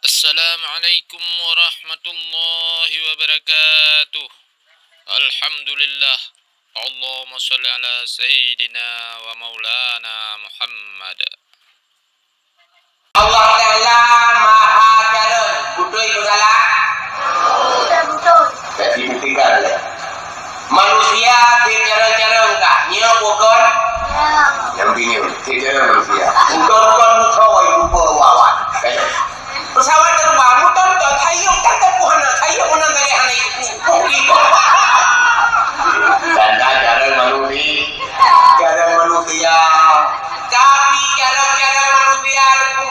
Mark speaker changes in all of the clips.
Speaker 1: Assalamualaikum warahmatullahi wabarakatuh. Alhamdulillah. Allahumma salli ala Sayyidina wa maulana Muhammad.
Speaker 2: Allah Ta'ala maha cara. Betul itu salah? Betul. Jadi buktikan ya. Manusia bicara-cara enggak? Nya bukan? Yang bingung. Bicara manusia. Bukan musawa lupa wawan. Pesawat terbang, mutan tak tayung tak tepuhana. Tayung menang dari anak itu. Dan cara manusia. Tapi cara manusia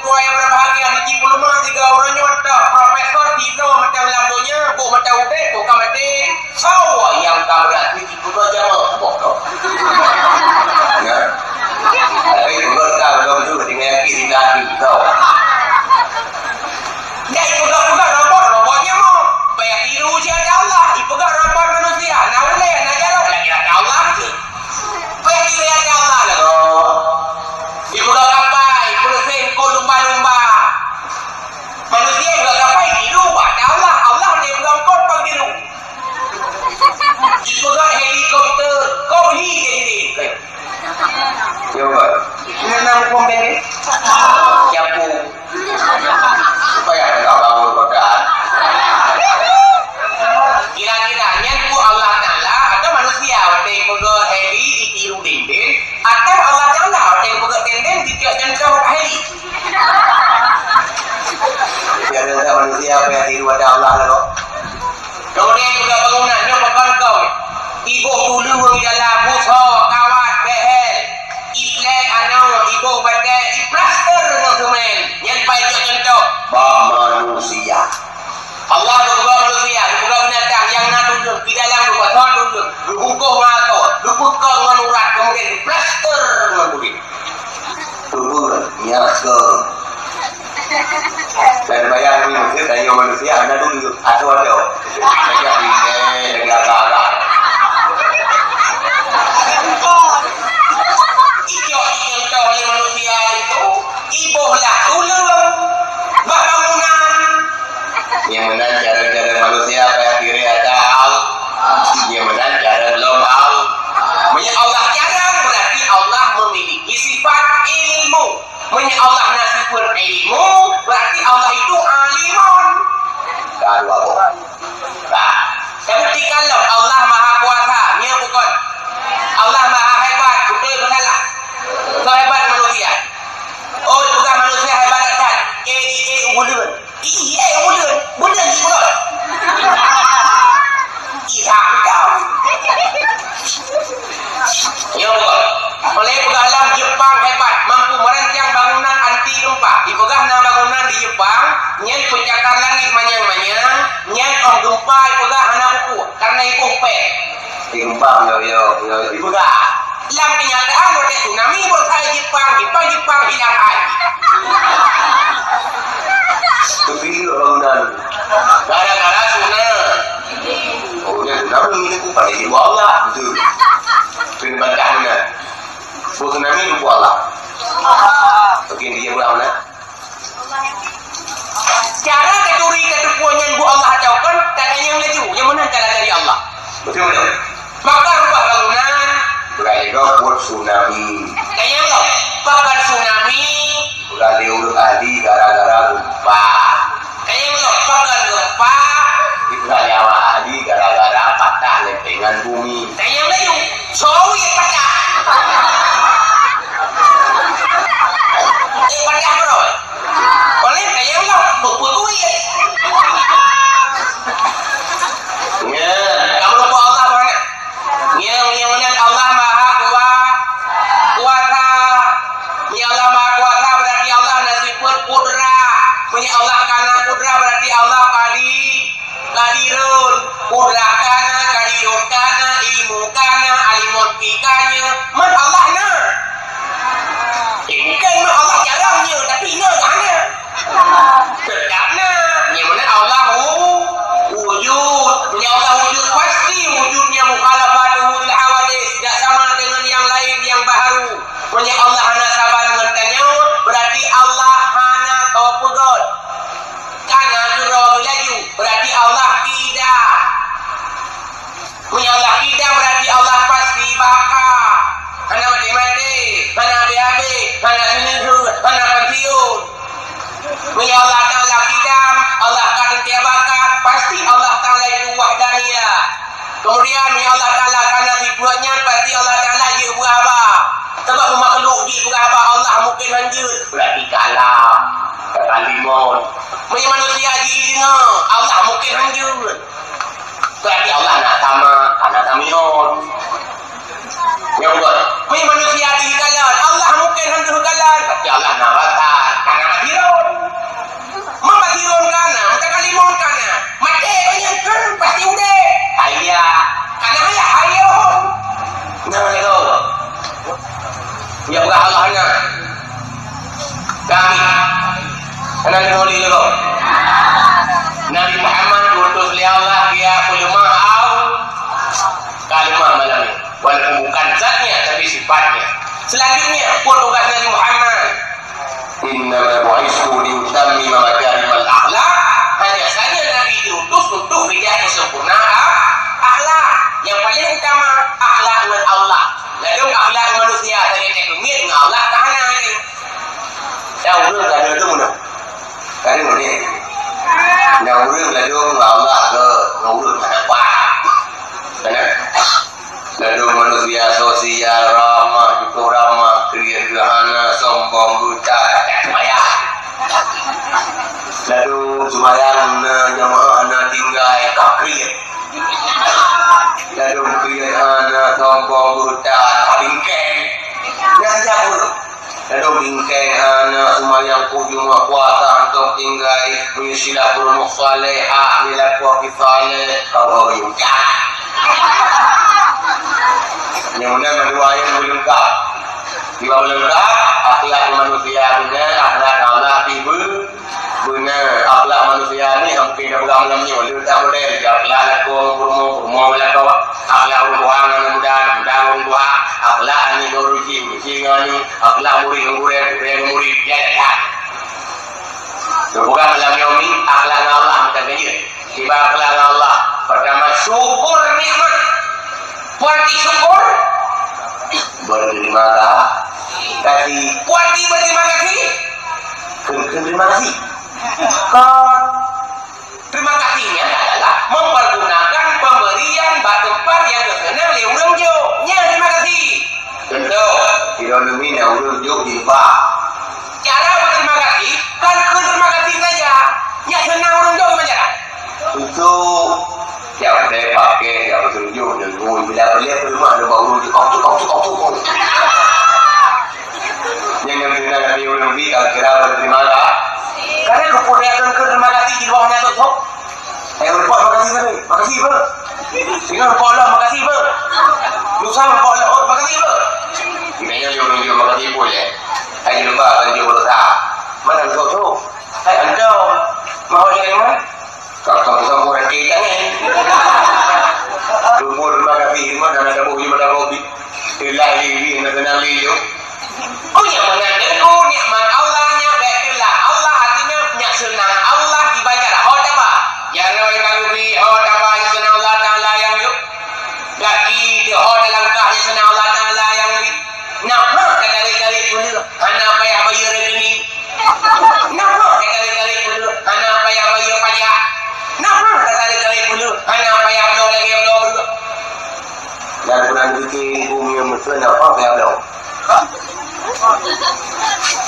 Speaker 2: dua yang berbahagia di Cipul Mah 3 orang nyota Profesor Dino macam lamdonya bu macam udah bukan mati sawa yang tak berarti itu aja mau pokok ya tapi menurut kalau itu dengan kiri lagi tau ya ibu-ibu robotnya mau bayar tiru siapa Allah ibu-ibu robot manusia nah boleh nah jalan lagi Allah sih bayar tiru siapa Allah lah ibu dah kapai, ibu lumba-lumba. Manusia juga kapai tiru, ada Allah dia bilang kau pang tiru. Ibu dah helikopter, kau beli jadi. Coba, ini nama komen ni? Siapa? Supaya ada bangun kota. Kira-kiranya itu Allah Ta'ala atau manusia yang pegang heli ditiru dinding atau Allah Ta'ala yang pegang dinding ditiupkan ke heli biar ada manusia yang tiru ada Allah lalu kemudian juga bangunannya bukan kau ibu dulu di dalam musuh kawat behel iplek ibu baca iplaster konsumen yang baik contoh manusia Allah juga manusia, juga binatang yang nak tunduk di dalam lupa tuan tunduk, lukukuh ngato, lukukuh menurat kemudian diplaster dengan kulit. Tunduk, nyaka. Dan bayang ini saya manusia, anda dulu atau ada, mereka bingkai, mereka agak. Ijo tahu oleh manusia itu, ibulah tulung, bangunan. Yang menang cara-cara manusia kayak kiri ada yang menang cara global Allah jarang berarti Allah memiliki sifat ilmu Allah nasibul ilmu berarti Allah itu alimun kalau tapi kalau Allah maha kuasa nya bukan Allah maha hebat betul salah so hebat manusia oh bukan manusia hebat kan bulan iya bulan di bulan iya kau ya oleh pegalam Jepang hebat mampu merancang bangunan anti gempa di pegahna bangunan di Jepang nyen pencakar langit manyang-manyang nyen om gempa pegahna buku karena itu pe di gempa yo ibu dah dalam kenyataan waktu tsunami bersai Jepang hilang air tapi bangunan gara-gara tsunami oh ya tsunami ini ku pada ibu Allah betul penbacaan tsunami ibu Allah mungkin dia ulang cara ketupuannya ibu Allah jauhkan katanya yang laju yang mana cara dari Allah betul maka rubah bangunan berada buat tsunami kayaknya lo bahkan tsunami berada urut ahli gara-gara gempa kayaknya lo bahkan gempa berada awak ahli gara-gara patah lempengan bumi kayaknya laju sawi patah patah bro boleh kayaknya lo berpuluh ya kamu lupa Allah mana yang mana Allah maha kuasa ya Allah maha kuasa berarti Allah nasibul kudra punya Allah karena kudra berarti Allah kadirun kudra kana kadirun kana ilmu kana alimut fikanya man Allah na bukan man Allah jarangnya tapi na kana sedapnya yang mana Allah wujud punya Allah wujud pasti wujudnya mukhalafatuhu lil hawadis tidak sama dengan yang lain yang baharu punya Allah hana sabar mengertanya berarti Allah hana tawafudot Punya Allah kita berarti Allah pasti bakal. Hana mati-mati, hana habis-habis, hana seniru, hana pensiun. Punya Allah Ta'ala kita, Allah kata tiap bakal, pasti Allah Ta'ala itu wahdaniyah. Kemudian punya Allah Ta'ala karena dibuatnya, pasti Allah Ta'ala dia buat apa? Sebab makhluk dia buat apa? Allah mungkin lanjut. Berarti kalam, kalimun. Punya manusia dia, Allah mungkin lanjut. Berarti Allah nak sama, karena tamion. Yang buat, punya manusia di kalan, Allah mungkin hantu kalan. Berarti Allah nak batal, karena matirun. Matirun karena, mereka kalimun karena. Mati banyak kan, pasti udah. Ayah, karena ayah hayun. Nah, itu. Ya bukan Allah nak. Kami, karena diholi dulu. Nabi Muhammad diutus oleh Allah dia kalimah kalimah malam ini walaupun bukan zatnya tapi sifatnya. Selanjutnya pun tugas Nabi Muhammad innama bu'istu liutammima makarimal akhlak, hanya saja Nabi diutus untuk menjadi sempurna akhlak. Yang paling utama akhlak dengan Allah. Lalu akhlak manusia dari teknik dengan Allah kahana ini. Tahu belum tadi itu mana? Tadi mana? Nào riêng là đường vào là ngủ được mà quá là đường manusia sosial ramah itu ramah kriya gerhana sombong buta maya lalu sumayang jamaah na tinggal takriya lalu kriya sombong buta bingkeng saja pun lalu bingkeng anak sumayang kujung kuasa untuk tinggal menisilah berumur salihah bila kuat salih kalau bingkeng yang mana dua yang lengkap di bawah lengkap akhlak manusia benar akhlak Allah tiba benar akhlak manusia ni hampir dah berapa ni walau tak model akhlak laku berumur laku akhlak orang muda orang tua akhlak ni doruji ni akhlak murid ya dah bukan dalam yomi akhlak Allah macam ni tiba akhlak Allah pertama syukur nikmat kuanti syukur berterima kasih kuanti berterima kasih terima kasih kan terima kasihnya adalah mempergunakan pemberian batu tempat yang terkenal oleh orang Jo nya terima kasih tentu tidak lebih yang orang Jo tiba cara berterima kasih kan terima kasih saja ya senang orang Jo gimana cara itu yang saya pakai yang tunjuk dan bila beliau rumah ada bau di kau yang kita dari orang lebih kalau kira berterima kasih karena kemudian terima kasih di bawahnya tutup lupa makasih ber tinggal lupa Allah makasih ber lusa lupa Allah makasih ber ini yang orang makasih boleh ayo lupa akan dia berusaha mana tutup anda mau yang mana kalau sama orang kita ni umur makasih mana ada bukti mana kopi ilahi ini nak liu oh yang mana aku nikmat Allahnya baiklah Allah artinya nyak senang Allah dibaca hot apa yang orang kalubi hot apa yang senang Allah Taala yang yuk lagi dia hot dalam kah yang senang Allah Taala yang yuk nama kali-kali dulu hana payah bayar rekening nama kali-kali dulu hana payah bayar pajak nama kali-kali dulu hana payah blow lagi blow dulu dan bulan bikin bumi yang mesra apa payah blow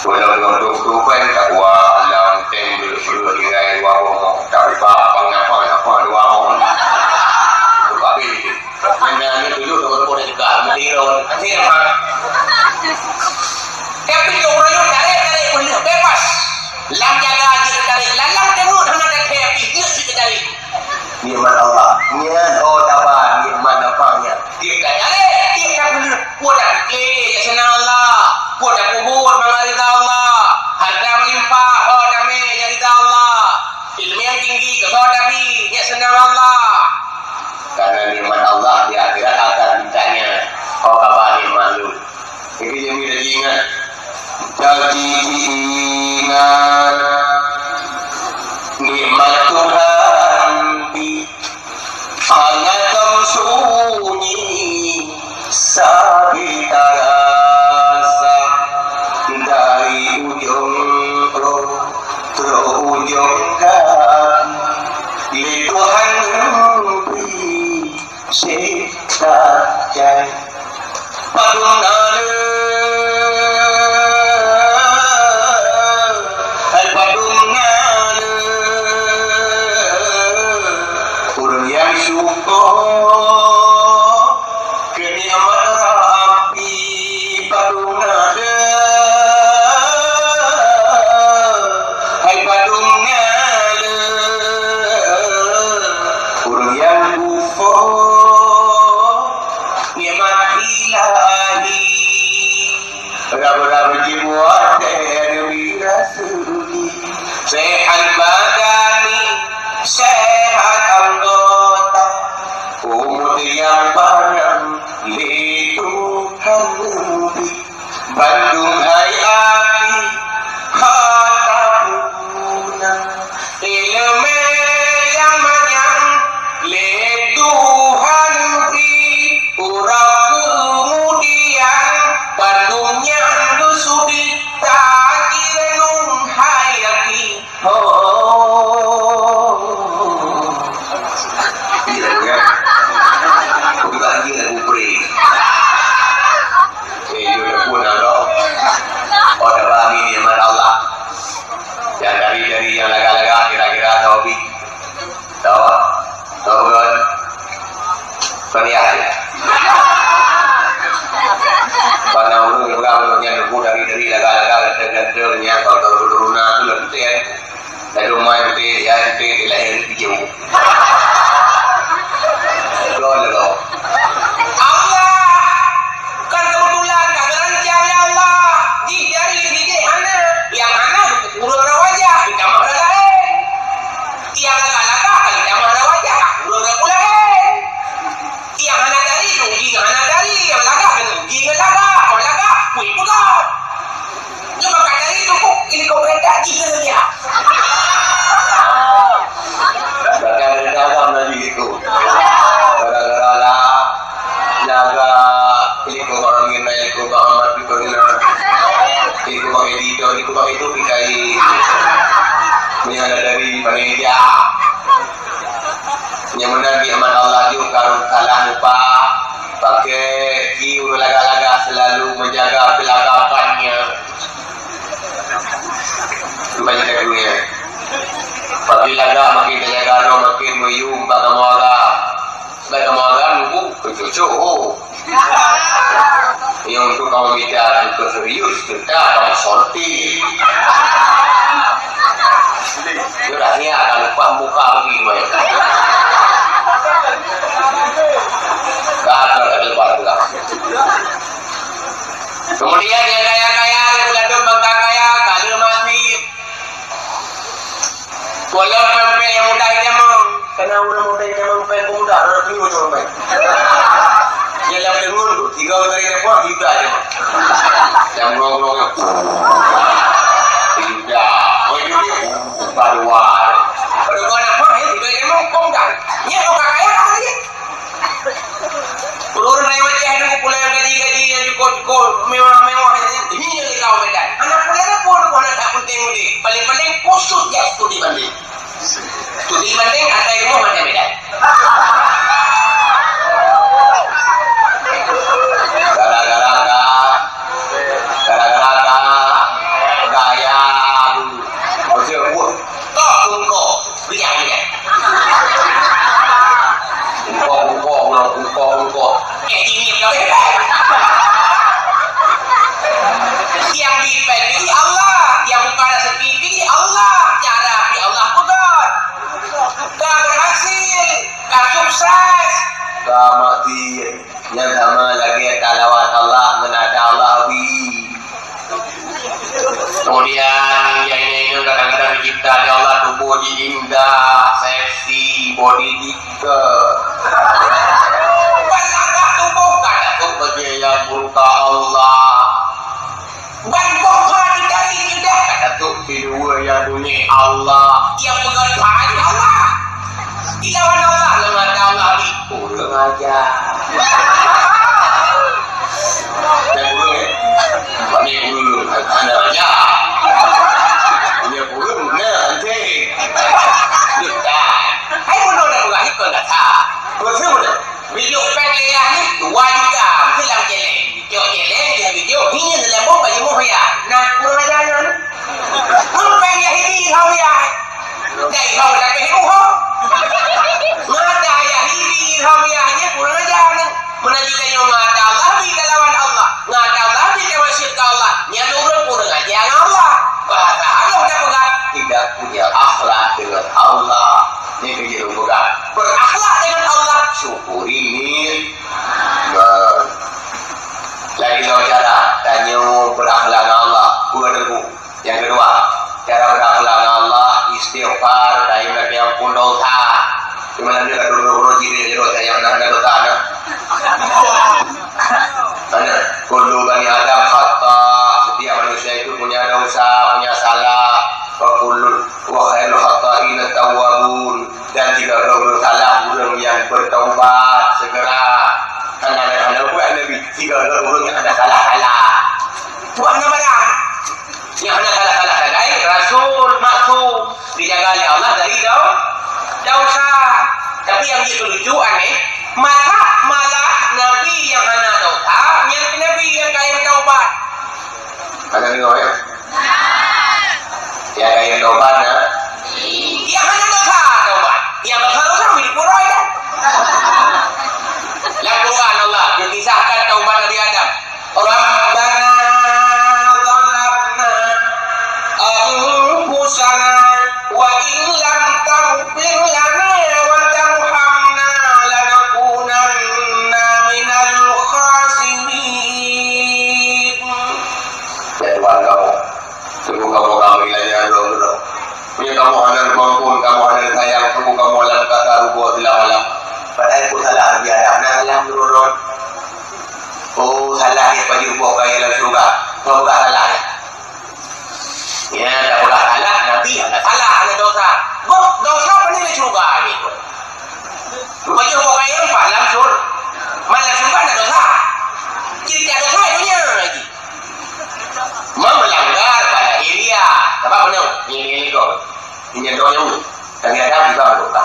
Speaker 2: walau untuk kan takwa dalam tembel berhinggai wawang tak lupa apa dua orang buka bilik mana ni dulu kalau boleh juga mentirun hasil mah tapi orang yang tarik boleh bebas lam jaga aja tarik lalang tengok hana ada happy dia sih tarik nikmat Allah niat apa nikmat apanya dia tarik dia tak boleh buat ya senang Allah buat kubur mengarita Allah harta melimpah oh damai yang rida Allah ilmu yang tinggi ke tapi ya senang Allah karena nikmat Allah di akhirat akan ditanya kau kabar malu jadi yang kita ingat jadi ingat nikmat Tuhan di hanya temsu kita rasa dari ujung ke ujung kaki Tuhan beri sesajen padunale padunale urang yang syukur kenikmat api padunale hai padunale urang yang kufur Berapa jiwa dari rasuli sehat badani sehat anggota umur yang panjang Tuhan lebih Bandung hai api kata puna ilmu yang banyak le Tuhan beri urang kemudian Bandungnya sudi taki renung hayati iya kan aku lagi lagu pray udah pun ada ada bami ni amat Allah yang dari yang laga-laga kira-kira tahu kan peniat karena orang yang nunggu dari laga-laga ganda-gandanya kalau turun-turunan itu lebih betul ya dari rumah betul ya betul dilahir di jauh loh Allah kan kebetulan kagak rencang ya Allah dari hana yang hana urang wajah kita mah lain yang laga-laga kita mah wajah urang lain yang hana dari nunggi hana dari yang laga nunggi laga Wih, bukan. Coba kata itu kok ini kau berita jika dia. Dagang lagi itu. Gara-gara lah jaga ini kau orang ini naik kau amat itu ni. Ini kau pakai video, ini kau pakai itu pikai. Ini ada dari panitia. Yang menang di amat Allah juga karun salah lupa. Pakai kiu laga-laga selalu menjaga pelagakannya banyak dunia pagi laga makin jaga makin meyung bagamoga nunggu kecucu yang untuk kamu bicara itu serius kita kamu sorti berakhir akan lupa muka begini kemudian yang kaya-kaya bulan bangka kaya kalau masih walau pempek yang muda itu emang karena orang muda itu emang pempek muda orang minggu cuma pempek yang dalam dengun 3 hari depan juga aja yang ngomong tidak oh itu dia baruan baru apa ya juga emang konggang ya orang kaya aja urun na yung wajah ng pula yung gaji-gaji yang cukup mewah-mewah ini yang ikaw medan anak pula na po na tapon tayo di paling-paling khusus ya studi banding atay mo mati medan gara-gara gaya maksudnya toh tungko biar Ungkok. Ini yang dipilih Allah, yang bukan sepilih Allah, cara pilih Allah bukan. Gak berhasil, gak sukses. Gak mati, yang sama lagi talawat Allah, menada Allah kemudian yang ini kadang-kadang dicipta di Allah tubuh indah, seksi, body juga. Bagi yang murka Allah Bantuan dari kita kata tu kedua yang dunia Allah yang mengerti Allah ilawan Allah lemah Allah itu lengaja Yang burung ya. Ini burung ada aja. Punya burung mana anjing. Dah. Hai pun dah buka ni kau dah tak. Betul betul. Video pengliah ni dua juga. Film jeleng. Video jeleng dia video. Ini dalam bom baju muh ya. Nak kurang ajar kan? Pun pengliah ini kau ya. Dai kau dah kehidup kau. Mata ya ini kau ya. Ini kurang ajar kan? Menunjukkan yang ngata Allah di kalawan Allah. Ngata Allah di kalawan syirka Allah. Yang orang kurang ajar Allah. Bahasa Allah dah pegang. Tidak punya akhlak dengan Allah. Ini kerja pegang. Berakhlak dengan Allah. Syukuri ini. Lagi tahu cara. Tanya berakhlak dengan Allah. Dua debu. Yang kedua. Cara berakhlak dengan Allah. Istighfar. Dari mereka yang pun dosa. Di mana dia dulu jadi dosa yang ada dosa ada. Mana? Kullu bani Adam khata. Setiap manusia itu punya dosa, punya salah. Wa khairul khata'in at-tawwabun. Dan jika orang salah, orang yang bertaubat segera. Karena ada buat Nabi. Jika orang yang ada salah-salah. Tuhan nama yang ada salah-salah tadi Rasul maksum dijaga oleh Allah dari dosa. Tapi yang dia kelucuan malah Nabi yang hana dosa, yang Nabi yang kaya taubat. Ada dengar ya? Yang kaya taubat nah. Yang hana dosa taubat. Yang dosa di puroi kan. Dalam Quran Allah dikisahkan taubat Nabi Adam. Rabbana أنفسنا وإن لم تغفر لنا وترحمنا لنكونن من الخاسرين. Ya Tuhan kamu, sungguh kamu kami layan Allah. Punya kamu ada kemampuan, kamu ada sayang, sungguh kamu alam kata rubuh di malam. Padahal aku salah biada, nak turun. Oh salah dia bagi rubuh kaya dalam surga, surga salah. Ya, tak boleh salah, Nabi ada salah, ada dosa. Dosa apa ni surga ni? Rupanya orang kaya empat langsung. Malah surga ada dosa. Jadi tak dosa itunya lagi. Melanggar pada iria. Apa benar? Ini kau. Ini doanya ulu. Tapi ada juga dosa.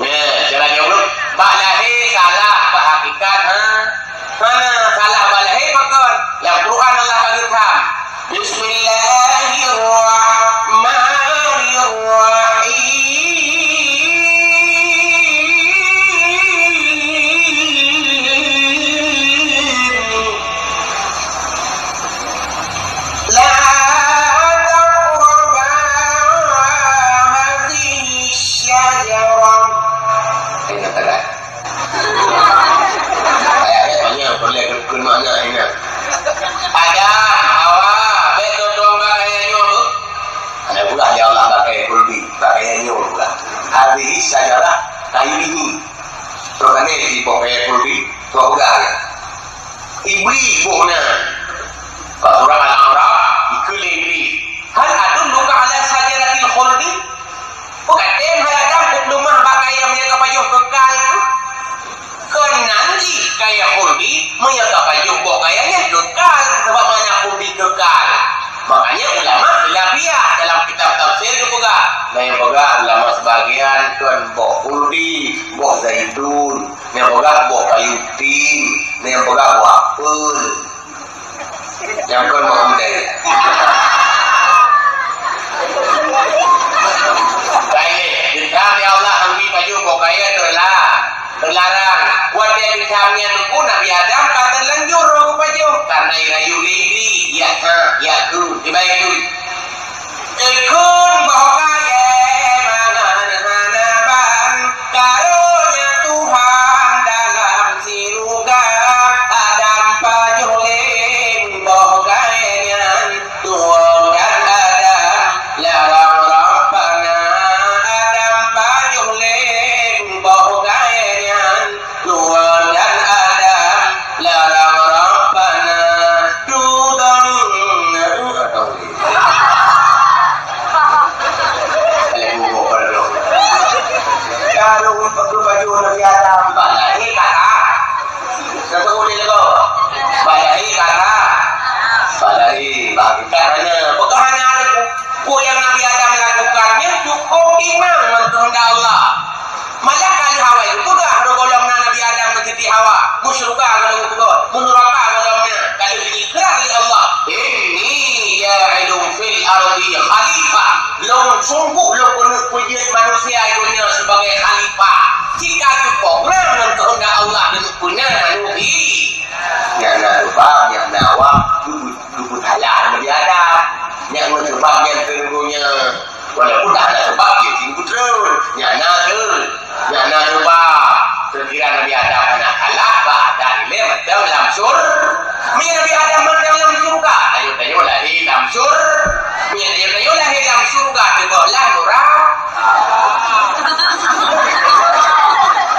Speaker 2: Ya, caranya ulu. Balahi salah, hakikat. Mana salah balahi pakon. Yang Quran Allah kagirkan. Habis sajalah kayu ini. Rokane si pokoknya kulbi, togal. Iblis buhna. Surah Al-A'raf ikuli iblis. Hal adun luka ala sajaratil khuldi. Bukan tem hadam kumdumah bakaya menyaga pajuh kekal itu. Kenanji kaya khuldi menyaga pajuh bokayanya kekal. Sebab mana khuldi kekal. Makanya ulama khilafiyah dalam kitab tafsir itu juga. Yang boga ulama sebagian kan boh kuldi, boh zaitun, yang boga boh kayu tim, yang boga boh apel. Yang kan mau mendai. Baik, dikam ya Allah ambil baju boh kaya terlarang. Buat dia dikamnya nunggu Nabi Adam kata lanjur rogo baju karena irayu lidi ya tu dibaik tu ikun bahaya mangan karunia Tuhan dalam siruga Adam pajuling bahaya Tuhan dan Adam larang Rabbana Adam pajuling bahaya Tuhan dan Adam larang Rabbana Tuhan. Kalau untuk baju Nabi Adam balahi kata satu kali lego balahi sungguh lo pujud manusia dunia sebagai khalifah. Jika diprogram dengan kehendak Allah untuk punya manusia. Yang sebab yang nawak dubut halal Nabi Adam. Yang sebab yang tenggunya walaupun tak ada sebab dia tinggu terus. Yang sebab sekiranya Nabi Adam anak halal dan dia macam dalam sur. Nabi Adam macam dalam surga. Ayo lahir dalam sur. Ayo lahir dalam surga tegolah nurah.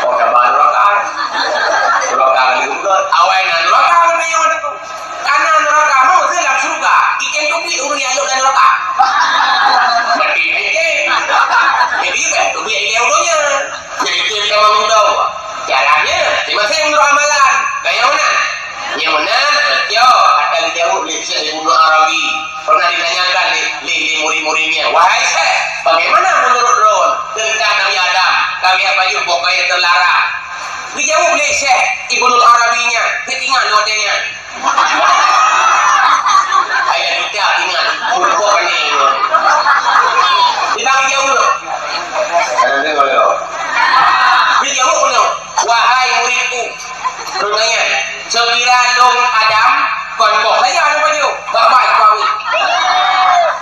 Speaker 2: Oh sabar neraka. Neraka kali juga. Awal neraka kayo tu. Karena neraka mau ke dalam surga. Ikan topi urang yang dalam neraka. Mati ikan. Jadi kan topi yang udonya. Jadi kita mengundang. Caranya, masih menurut amalan. Kayak mana? Yang mana? Yo, akan jauh Syekh Ibnu Arabi pernah ditanyakan oleh murid-muridnya, wahai Syekh, bagaimana menurut Ron tentang Nabi Adam? Kami apa juga pokoknya terlarang. Dijawab oleh Syekh Ibnu Arabinya, ketinggalan notenya. Ayat kita ingat, pokok ini. Kita jauh dulu. Ada dengar dulu. Dijawab dulu, wahai muridku, Runganya, sekiranya dong Adam, konbok saya ada baju, baik kami.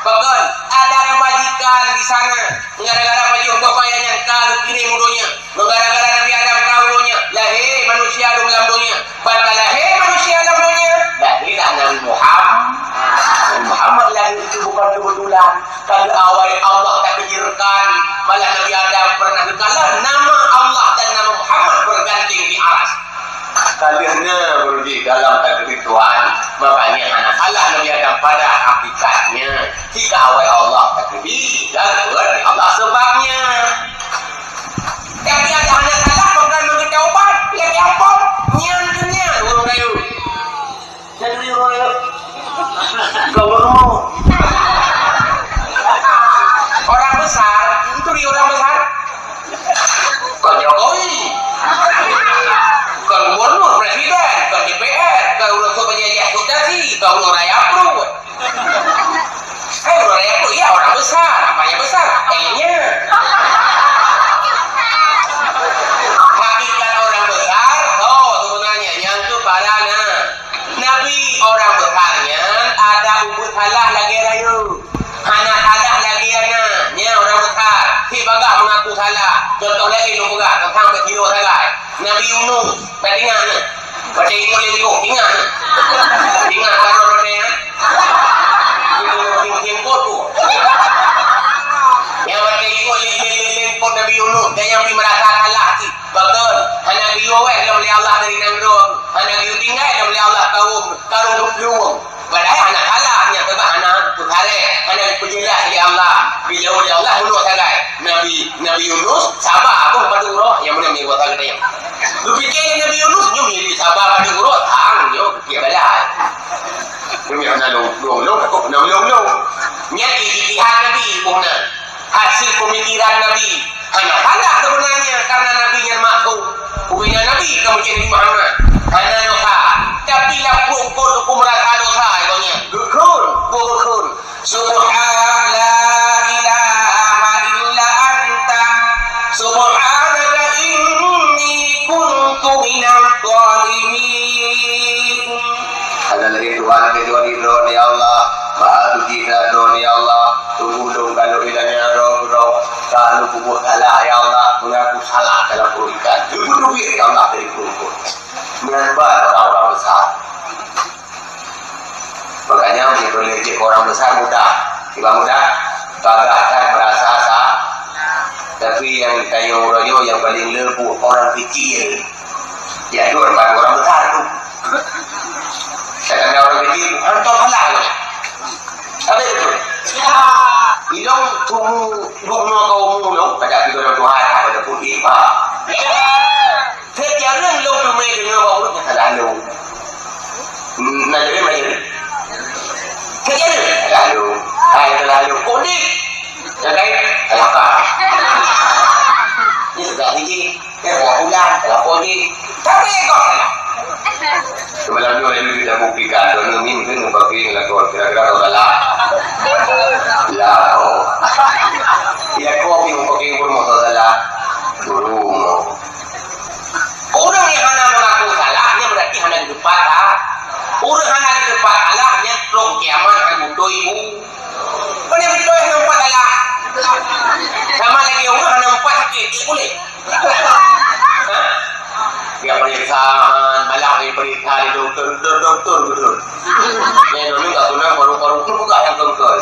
Speaker 2: Bagus, ada kebajikan di sana. Gara-gara baju bapaknya kau kirim mudonya. Gara-gara Nabi Adam kau mudonya. Lahir manusia dalam dunia. Pada lahir manusia dalam dunia. Lahirlah Nabi Muhammad lahir itu bukan kebetulan. Kalau awal Allah tak pikirkan, malah Nabi Adam pernah berkalah nama Allah dan nama Muhammad berganting di aras. Kaliannya berudi dalam takdir Tuhan. Makanya anak Allah Nabi Adam pada hakikatnya jika awal Allah takdir dan dari Allah sebabnya. Tapi ada anak Allah bukan mengetahuan lagi apa nyantunya orang kayu. Jadi orang kau mau orang besar itu dia orang besar. Kau Jokowi. Kau gubernur, presiden, kau DPR, kau urusan penjajah subsidi, kau urusan rakyat pro. Urusan rakyat pro, iya orang besar, apanya besar? Nya. Hakikat orang besar, sebenarnya yang itu parana. Nabi orang besarnya ada ubud halah lagi rayu. Anak halah lagi anak, nya orang besar. Si bagak mengaku salah. Contohnya ini bagak tentang berkilo salah. Nabi Yunus, ingat ni. Baca ikut lingkup, ingat ni. Ingat kalau rodanya. Itu lingkup tu. Yang baca ikut lingkup Nabi Yunus. Dan yang merasa kalah si. Betul. Nabi Yunus dah boleh Allah dari Namrud. Nabi Yunus tinggal dah boleh Allah karung dupluung. Padahal anak kalahnya sebab anak putare. Anak penjelas oleh Allah. Bila oleh Allah mulut sangat. Nabi Yunus sabar pun pada urah yang mana dia buat agak dia. Berfikir Nabi Yunus nyo milih sabar pada urah tang yo dia balai. Dia nak long. Nya ijtihad Nabi puna. Hasil pemikiran Nabi. Anak kalah sebenarnya karena Nabi yang maksud. Bukannya Nabi kamu jadi Muhammad. Hanya dosa. Tapi lah pun merasa dosa katanya. Gukun. Subhanallah. Subhanaka inni kuntu minal zalimin. Ada lagi Tuhan kedua ya Allah. Maha suci ya Allah. Tunggu dong kalau bilangnya roh. Kalau kubur salah ya Allah. Mengaku salah dalam perubahan. Duit ya Allah dari kubur. Menyembah orang-orang besar. Makanya begitu leceh orang besar mudah. Tiba mudah. Kagak akan merasa sah. Tapi yang kayu royo yang paling lembu orang kecil. Ya itu orang besar tu. Kadang orang kecil hantar halah. Apa itu? Hidung tumu bukno kau mulu pada kita Tuhan pada putih pak. Sejarah lo tu mai dengan bawa urut selalu. Nanti mai. Sejarah selalu kuning. Jadi kelakar. Ini sudah tinggi, bulan, kelakar ni. Tapi kau Semalam juga kita buktikan dono min kan bagi lakon kira-kira adalah lah. Ya kopi bagi pun mau adalah guru. Orang yang hanya mengaku salahnya berarti hanya di depan lah. Orang hanya di depan salahnya terus kiamat akan butuh ibu. Kan yang butuh yang nampak salah. Sama lagi orang hanya nampak sakit, boleh. Dia pemeriksaan, malah pemeriksaan di dokter betul. Yang dulu tak tunang paru-paru pun buka yang kengkol.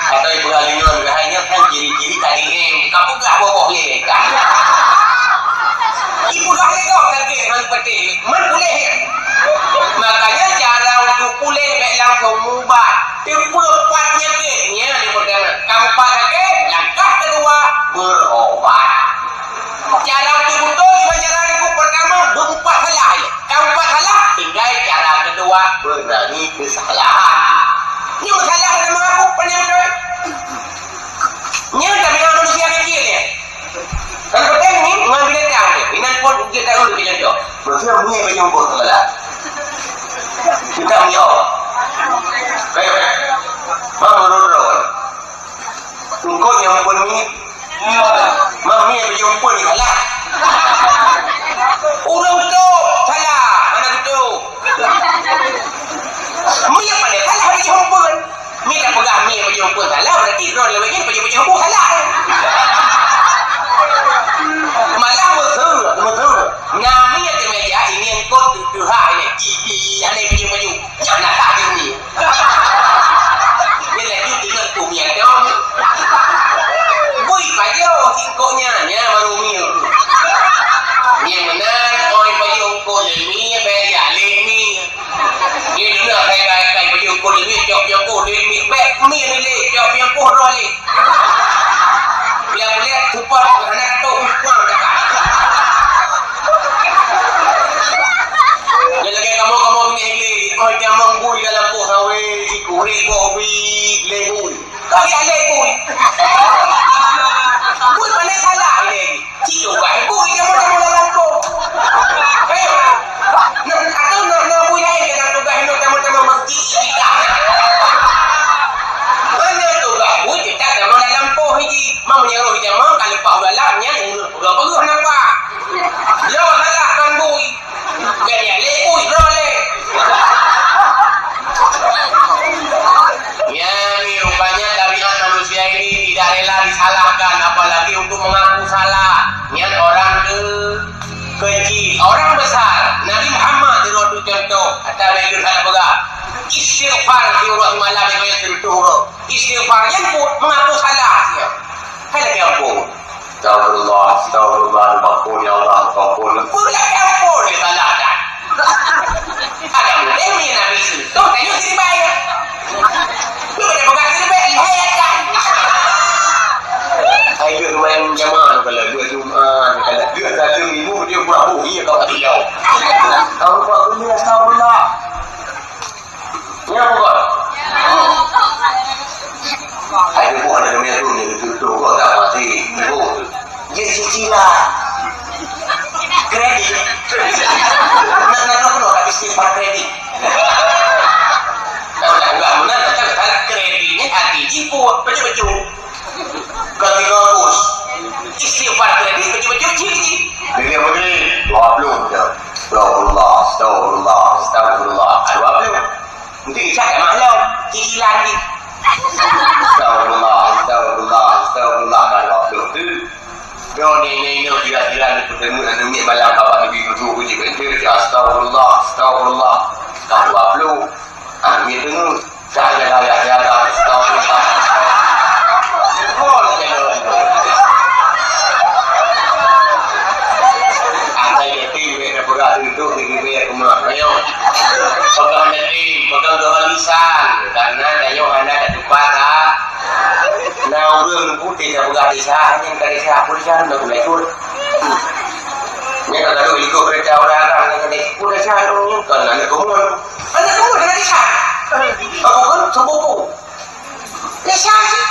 Speaker 2: Atau ibu halingan hanya kan ciri-ciri tadi kamu gak bohongnya kan. Ibu dah lekok sakit dengan peti, man boleh ya. Makanya cara untuk pulih baik langsung mubah. Tempat penyakitnya di pertama, kampak sakit, langkah kedua berobat. Cara untuk betul gimana cara itu pertama berubah salah ya. Kampak salah, tinggal cara kedua berani kesalahan. Ini masalah dengan mengaku pandai betul. Ini tak dengan manusia kecil ya. Kalau betul ni mengambil datang ni, inan pun kita tahu lebih jauh. Maksudnya punya penyumput salah. Kita punya. Baik. Menurut engkau yang pun ni, mami penyumput ni salah. Orang tu salah, anak tu. Mi apa dia salah penyumput? Mi tak pegang mi penyumput salah, berarti orang lebih ni penyumput salah. Malah betul. Nami yang media ini yang kau tuhan ini, gigi, ane baju, jangan tak ini. Ini lagi tinggal kumian dong. Bui baju tingkonya, ya baru mil. Yang mana orang baju kau lemi, baya lemi. Ini dulu kai baju kau lemi, jauh kau lemi, bek mil ni, jauh kau roli. Yang boleh super anak tu uang dekat. Jadi kamu ini kau jangan menggui dalam pohon ikuri bobi lebui. Kau yang lebui. Bui mana salah ini? Cium baik bui kamu dalam pohon. Ayo, nak bui lagi dalam tugas ini kamu masjid kita. Mana tugas bui kita dalam pohon ini. Mau menyeruh jemaah kalau pak dalamnya udah perlu nampak. Yo salah kan bui. Jadi lebui role. Ya, ini rupanya tabiat manusia ini tidak rela disalahkan, apalagi untuk mengaku salah. Niat orang kecil, orang besar. Nabi Muhammad dirodu contoh. Kata beliau salah boga. Istighfar di ruang malam yang sentuh. Istighfar yang pun mengaku salah dia. Hai lagi ampun. Astagfirullah, ampun ya Allah, ampun. Pula ampun dia salah dah. Ada boleh ni Nabi sentuh, tanya sini bayar. Lu pada pegang sini bayar, lihat kan. Saya dia main jamaah kalau dia Jumaat, kalau dia satu minggu dia berapa iya kau tak tahu. Kau buat dunia astagfirullah. Ni apa kau? Hai ibu ada dunia tu ni tutup kau tak mati. Ibu, dia cicilan. Kredit. Nak kau tak istighfar kredit. Enggak benar kata kreditnya hati ibu baju. Ganti bagus. Istighfar kredit baju cici. Dia begini 20 dah. Astagfirullah. 20. Mungkin saya malam cicilan ni. Astagfirullah kalau tu. Yo ni kira-kira ni ketemu dengan ni malam kawan ni duduk bunyi benci astagfirullah. Kalau 20. Ambil tu saya astagfirullah. Duduk di bibir rumah kayu. Pegang daging, pegang dua lisan. Karena kayu anda ada tempat ah. Nah orang putih dah pegang lisan, yang dari siapa lisan dah mulai ikut. Ni kata tu ikut kereta orang kan, yang dari siapa lisan tu kan ada kumul. Ada kumul dengan lisan. Aku kan sepupu. Lisan sih.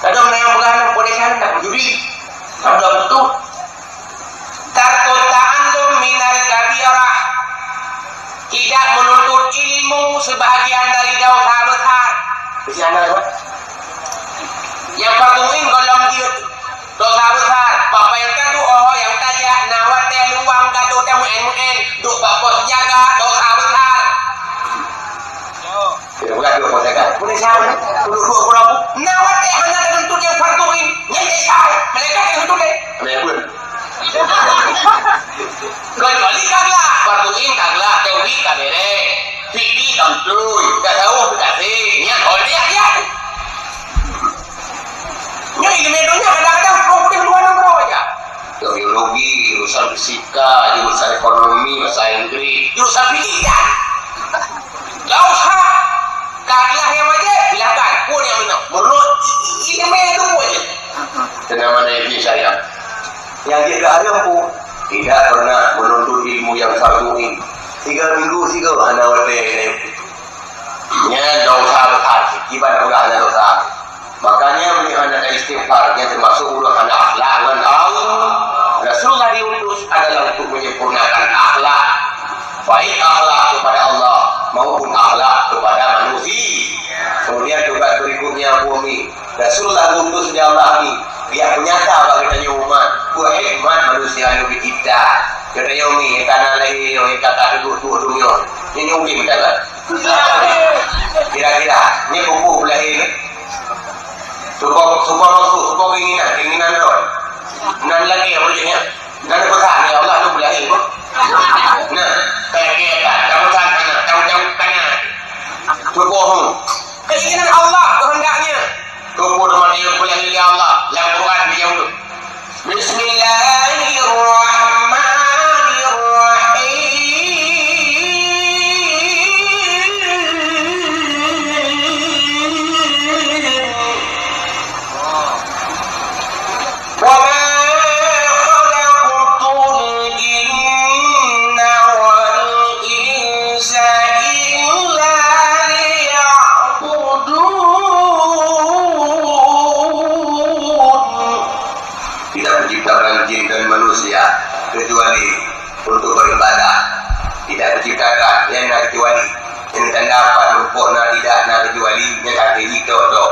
Speaker 2: Kadang yang pegang boleh lisan tak judi. Ada betul. Takut minal sebahagian dari dosa besar. Bisa anda lewat? Yang farduin golong dia dosa besar. Papa yang kadu oh yang tajak nawat teh luang kadu teh muen duk bapak jaga dosa besar. Tidak bukan dua pos jaga. Boleh siapa? Duduk dua kurang. Nawat teh hanya tertentu yang farduin. Yang desai. Mereka yang itu deh. Mereka pun. Kecuali kagak farduin kagak tauhid kadere. Fikih kamtui, tak tahu kasih. Niat dia ya. Nya ilmu dunia kadang-kadang problem dua nomor aja. Teologi, jurusan fisika, jurusan ekonomi, bahasa Inggris, jurusan fikih kan. Gak usah. Kagak yang aja silakan. Pun yang minum. Menurut ilmu itu aja. Dengan mana itu saya? Yang tidak ada pun tidak pernah menuntut ilmu yang farduin. 3 minggu sih kau anak wate nya dosa besar ibadah ulah ada dosa. Makanya melihat ada istighfarnya termasuk ulah ada akhlak dengan Allah. Rasulullah diutus adalah untuk menyempurnakan akhlak, baik akhlak kepada Allah maupun akhlak kepada manusia. Kemudian juga berikutnya bumi Rasulullah diutus oleh Allah ini dia penyata bagi umat buat hikmat manusia yang dicipta. Kata yomi, tanah lagi, yomi kata duduk dunia. Ini mungkin betul. Kira-kira, ini kuku belahin. Suka maksud, suka keinginan doang. Nan lagi apa jenisnya? Nan pesan ya Allah tu belahin. Nah, kayak kamu sana, tahu kanan. Berbohong. Keinginan Allah kehendaknya. Kuku teman dia belahin ya Allah. Yang Quran dia itu. Bismillahirrahmanirrahim. Kecuali untuk beribadah, tidak diciptakan yang nak kecuali yang tak dapat lupa tidak nak kecuali yang tak itu tu.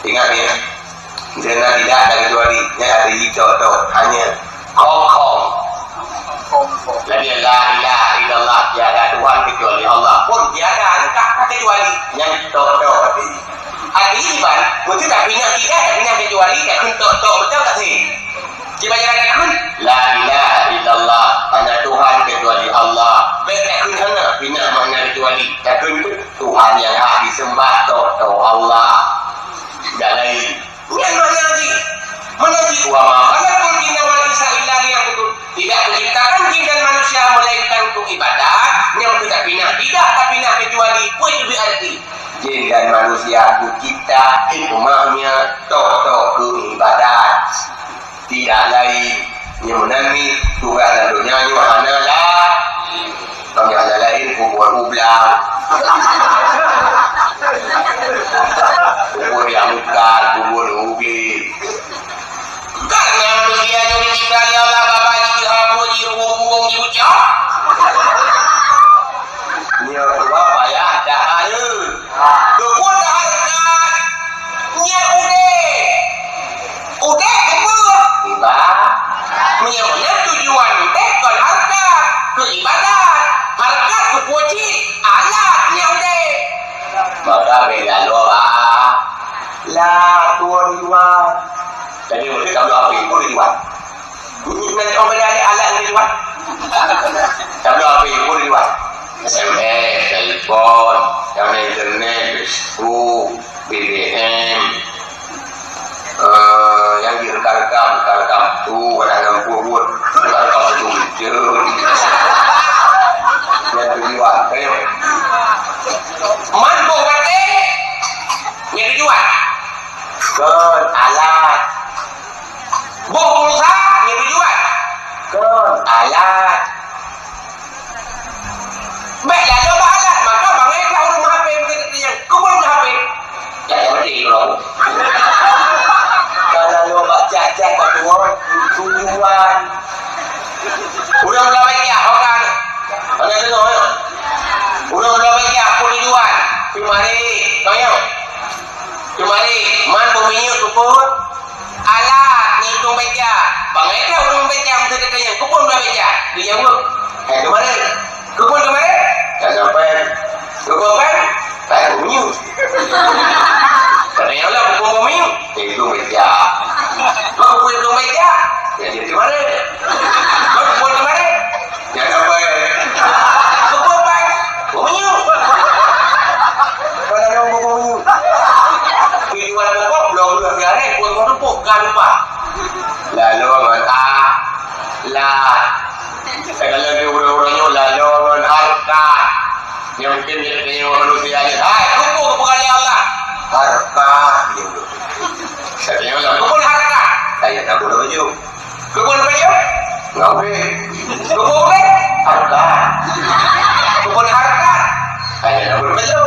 Speaker 2: Ingat ya, yang tidak ada kecuali yang ada itu tu hanya kong. Lagi la ilaha illallah tiada Tuhan kecuali Allah pun tiada tak kecuali yang tu. Artinya di mana? Mungkin tak pindah kecuali tak tu betul tak sih? Jika katakan la ilaha illallah hanya Tuhan kecuali Allah. Baik takun hana bina makna kecuali takun Tuhan yang hak disembah tu Allah. Tak lain. Yang mana lagi? Mana lagi? Wa ma khalaqul jinna wal insa illa liya'budun. Tidak menciptakan jin dan manusia melainkan untuk ibadat. Yang tidak pindah kecuali pun berarti jin dan manusia dicipta hikmahnya tok ke ibadat. Tidak lain yang menami tugas dunia wahana lah kami ada lain kubur ublang kubur yang mekar kubur ubi karena manusia yang dicipta oleh Allah bapa jihamu jiruhum jibucah ni apa payah dah ada kubur dah ada nya udah punya tujuan tekon harga ke ibadat harga ke puji alatnya udah maka beda doa lah tujuan jadi mesti kamu apa itu tujuan nanti orang beda alat yang tujuan kamu apa itu tujuan SMS, telepon, kamera internet, Facebook, BBM yang direkam tu ada 60 buat rekam tu je yang tujuan kayo man bo kate yang tujuan kan alat bo pulsa yang tujuan kan alat baiklah coba alat maka bangai kau rumah HP begitu yang kau rumah HP ya berarti kalau kalau baca tujuan udah berapa ya orang ada tu udah berapa jemput alat ngitung beca bangai dah urung beca mesti katanya kupon dah beca dia jawab kemarin kupon kemarin tak sampai kupon kan tak bunyi katanya lah kupon bunyi hitung beca mak kupon hitung beca jadi kemarin mak kupon kemarin tak sampai kupon kan bunyi kalau orang bunyi tujuan pokok belum berani pun tepuk kan lupa lalu mata lah segala orang-orangnya lalu orang harta yang mungkin dia manusia ni tepuk kepada Allah harta saya tepuk harta saya tak boleh baju tepuk baju ngawe tepuk harta tepuk harta saya tak boleh baju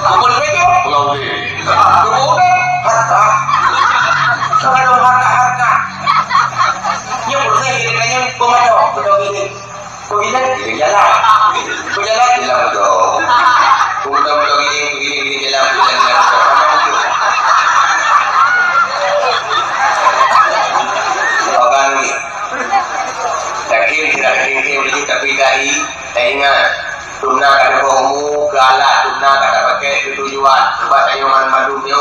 Speaker 2: tepuk baju ngawe tepuk harta kalau harta yang bersih kayaknya pemadam betul ini begini jalan jalan betul betul begini jalan orang ni tidak yakin tapi dai ingat tunna kata kamu galak tunna kata pakai tujuan sebab saya mandumnya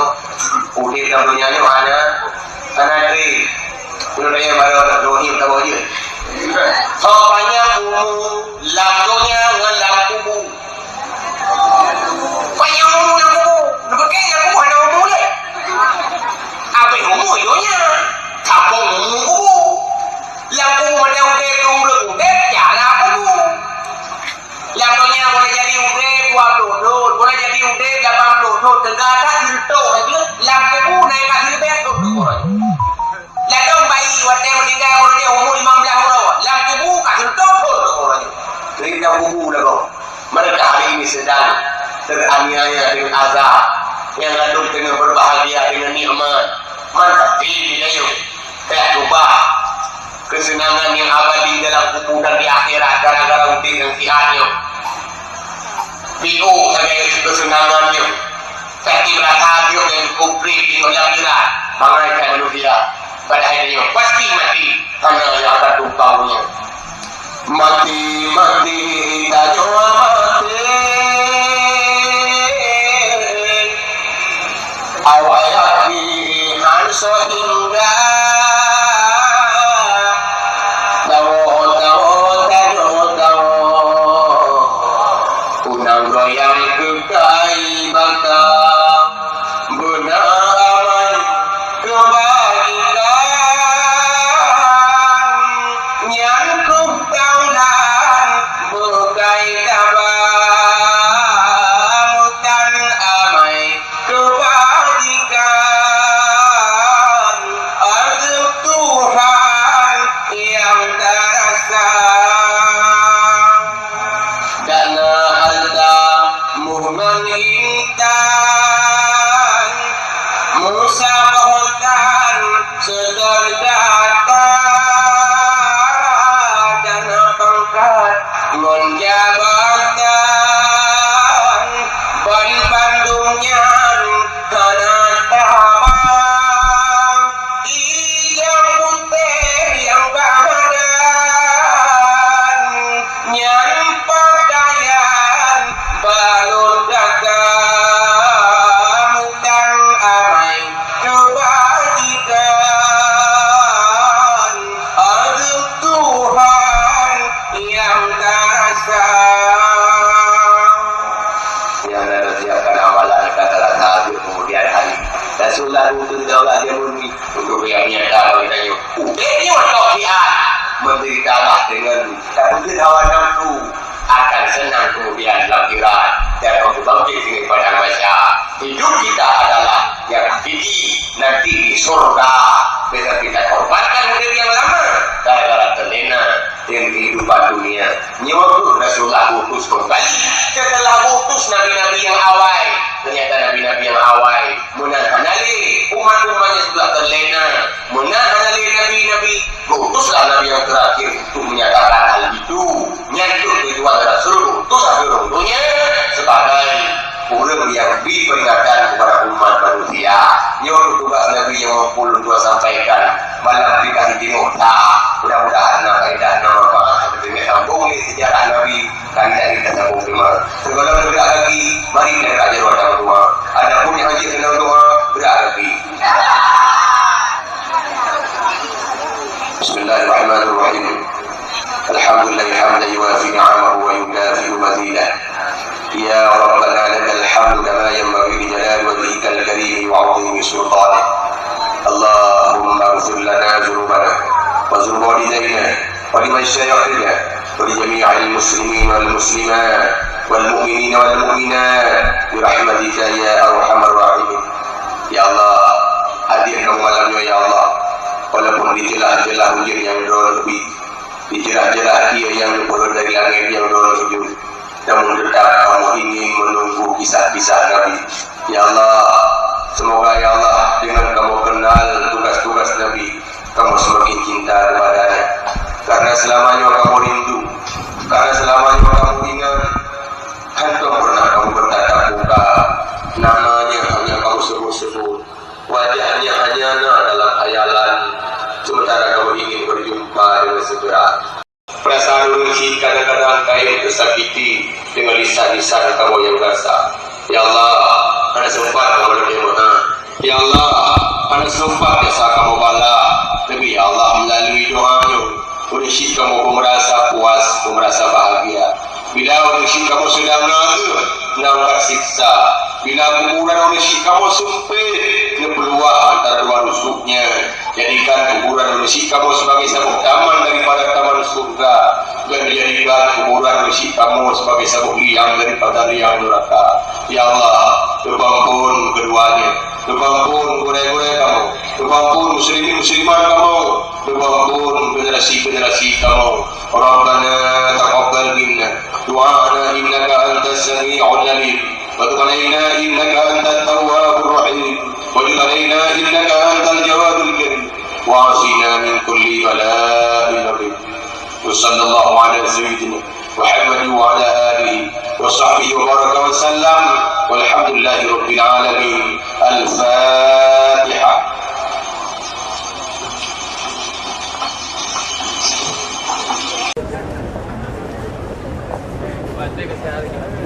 Speaker 2: udin dunia ni mana anadri dunia baru ada dohim tahu je sopanya umum lamdonya dengan lampu banyak umum lampu pakai lampu ada umum le apa umum yonya tabung umum lampu mana udah tunggu udah jalan umum lampunya boleh jadi udah 20 boleh jadi udah 80 tegada itu aja lampu naik kasih betul ladang bayi waktu meninggal orang dia umur 15 tahun lampu kasih betul orang jadi lampu dah kau mereka hari ini sedang teraniaya dengan azab yang lalu tengah berbahagia dengan nikmat mantap ini dia tak ubah kesenangan yang abadi dalam kubur dan di akhirat gara-gara udin yang sihatnya Piu sebagai kesenangannya tapi berasa dia yang kubri di dalam akhirat bangaikan manusia pada akhirnya pasti mati karena yang akan tumpangnya mati tak jua mati awalnya hanso hingga yang kekai bangka benar aman kebaikan yang kutaulan bukai kabamutan amai kebajikan azab Tuhan yang terasa dan Muhammad intan Musa bahkan sedang datang dan pangkat menjabatan ban Bandungnya karena tabang hijau putih yang badan yang pakaian balon dagang dan amai kebajikan azab Tuhan yang terasa yang ada siapkan amalan kata rasa kemudian hari Rasulullah untuk daulah dia murni untuk yang nyata kita yuk ini waktu kian menderitalah dengan tapi hawa nafsu akan senang kemudian lampiran dan bangkit dengan padang baca hidup kita adalah yang hakiki nanti di surga bisa kita korbankan hidup yang lama gara-gara terlena dengan kehidupan dunia nyewaktu Rasulullah utus kembali setelah utus nabi-nabi yang awal ternyata nabi-nabi yang awal menahanali umat-umatnya sudah terlena menahanali nabi-nabi utuslah nabi yang terakhir untuk menyatakan hal itu nyantuk tujuan Rasul utus akhir dunia sebagai orang yang diperingatkan kepada umat manusia yang tugasnya Nabi yang mampu untuk sampaikan malam dikasih tengok tak mudah-mudahan kaedah nama Pak kita sambung ni sejarah Nabi kaedah kita sambung semua sebelum bergerak lagi mari kita kaji doa doa ada pun yang haji kena doa bergerak lagi Bismillahirrahmanirrahim Alhamdulillah hamdan yuwafi ni'amahu wa yukafi mazidah Ya Rabbana lakal hamdu kama yanbaghi li jalali wajhikal karim wa 'azimi sultanik Allahumma ighfir lana dhunubana wa dhunub walidayna wa liman syayakhina wa li jami'il muslimin wal muslimat wal mu'minina wal mu'minat bi rahmatika ya arhamar rahimin Ya Allah hadir dalam malamnya ya Allah walaupun di jelah-jelah hujan yang dorong lebih di jelah-jelah dia yang turun dari langit yang dorong sujud namun tetap kamu ingin menunggu kisah-kisah Nabi Ya Allah semoga ya Allah dengan kamu kenal tugas-tugas Nabi kamu semakin cinta kepadanya karena selamanya kamu rindu karena selamanya kamu ingat hantu pernah kamu bertatap muka namanya hanya kamu sebut-sebut wajahnya hanya dalam khayalan sementara kamu ingin berjumpa dengan segera perasaan rugi kadang-kadang kain tersakiti dengan lisan-lisan kamu yang basah Ya Allah ada sempat kamu lebih mohon Ya Allah ada sempat jasa kamu bala tapi Ya Allah melalui doanya unsyi kamu merasa puas merasa bahagia bila unsyi kamu sedang nampak siksa bila kuburan unsyi kamu sempit kepeluang antara dua rusuknya jadikan kuburan unsyi kamu sebagai sabuk taman daripada taman surga dan dijadikan kuburan unsyi kamu sebagai sabuk liang daripada liang neraka Ya Allah tumpampun keduanya tumpampun gure-gure kamu tumpampun muslimin-musliman kamu tumpampun generasi-generasi kamu Rabbana taqabbal minna du'ana innaka antas sami'ul alim wa tub 'alaina innaka antat tawwabur rahim wa tub 'alaina innaka antal jawadul karim wa 'afina min kulli bala'in rabbi wa sallallahu ala sayyidina Muhammad wa ala alihi wa sahbihi wa baraka wa sallam walhamdulillahi rabbil alamin al-fatihah
Speaker 3: Batik sekali.